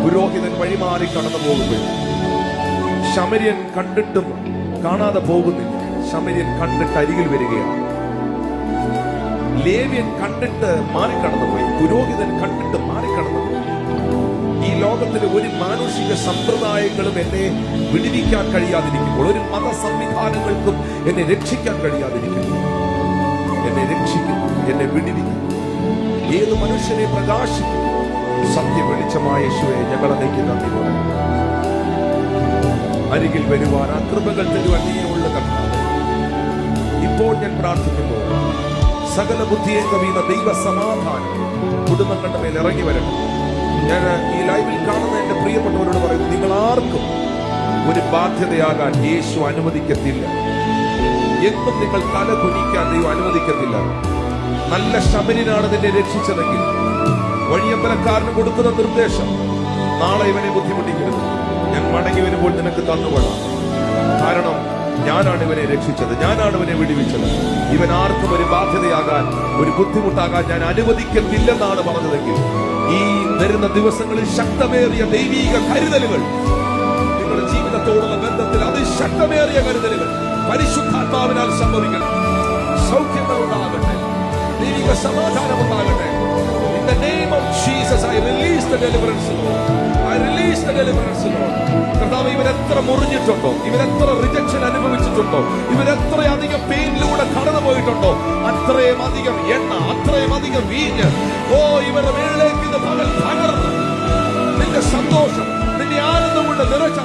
പുരോഹിതൻ വഴിമാറി കടന്നു പോകുമ്പോൾ ശമര്യൻ കണ്ടിട്ടും കാണാതെ പോകുന്നില്ല. ശമര്യൻ കണ്ടിട്ട് അരികിൽ വരികയാണ്. ലേവ്യൻ കണ്ടിട്ട് മാറിക്കടന്നുപോയി. പുരോഹിതൻ കണ്ടിട്ട് മാറിക്കടന്നുപോയി. ഈ ലോകത്തിലെ ഒരു മാനുഷിക സമ്പ്രദായങ്ങളും എന്നെ വിടുവിക്കാൻ കഴിയാതിരിക്കുമ്പോൾ, ഒരു മത സംവിധാനങ്ങൾക്കും എന്നെ രക്ഷിക്കാൻ കഴിയാതിരിക്കുന്നു. എന്നെ രക്ഷിക്കുന്നു, എന്നെ വിടുവിക്കുന്നു. ഏത് മനുഷ്യനെ പ്രകാശിക്കും? സത്യ വെളിച്ചമായ യേശുവേ, ഞങ്ങളതേക്ക് നന്ദി പറയുന്നു. അരികിൽ വരുവാൻ, ആ കൃപകൾ തരുവാൻ നീയുള്ള കർത്താവേ, ഇപ്പോൾ ഞാൻ പ്രാർത്ഥിക്കുന്നു. സകല ബുദ്ധിയെ കവിയുന്ന ദൈവ സമാധാനം കുടുംബങ്ങളുടെ മേൽ ഇറങ്ങി വരണം. ഞാൻ ഈ ലൈവിൽ കാണുന്ന എന്റെ പ്രിയപ്പെട്ടവരോട് പറയുന്നു, നിങ്ങൾ ആർക്കും ഒരു ബാധ്യതയാകാൻ യേശു അനുവദിക്കത്തില്ല. എന്നും നിങ്ങൾ തല കുനിക്കാൻ ദൈവം അനുവദിക്കത്തില്ല. നല്ല ശമര്യനാണ് നിന്നെ രക്ഷിച്ചതെങ്കിൽ വഴിയമ്പലക്കാരന് കൊടുക്കുന്ന നിർദ്ദേശം, നാളെ ഇവനെ ബുദ്ധിമുട്ടിക്കരുത്, ഞാൻ മടങ്ങി വരുമ്പോൾ നിനക്ക് തന്നുകൊള്ളാം. കാരണം ഞാനാണ് ഇവനെ രക്ഷിച്ചത്, ഞാനാണ് ഇവനെ വിടുവിച്ചത്. ഇവൻ ആർക്കും ഒരു ബാധ്യതയാകാൻ, ഒരു ബുദ്ധിമുട്ടാകാൻ ഞാൻ അനുവദിക്കത്തില്ലെന്നാണ് പറഞ്ഞതെങ്കിൽ, ഈ വരുന്ന ദിവസങ്ങളിൽ ശക്തമേറിയ ദൈവീക കരുതലുകൾ, നിങ്ങളുടെ ജീവിതത്തോടുള്ള ബന്ധത്തിൽ അതിശക്തമേറിയ കരുതലുകൾ പരിശുദ്ധാത്മാവിനാൽ സംഭവിക്കണം. സൗഖ്യങ്ങൾ ഉണ്ടാകട്ടെ, ദൈവിക സമാധാനം ഉണ്ടാകട്ടെ. In the name of Jesus, I release the deliverance, Lord. I release the deliverance, Lord. കർത്താവ്, ഇവരെത്ര മുറിഞ്ഞിട്ടുണ്ടോ, ഇവരെത്ര റിജക്ഷൻ അനുഭവിച്ചിട്ടുണ്ടോ, ഇവരെത്രയധികം പെയിനിലൂടെ കടന്നു പോയിട്ടുണ്ടോ, അത്രയും അധികം എണ്ണ, അത്രയും അധികം വീഞ്ഞ്, ഇവരുടെ മേളിലേക്ക് ഇത് പകൽ പകർന്നു നിന്റെ സന്തോഷം, നിന്റെ ആനന്ദം കൊണ്ട് നിറച്ച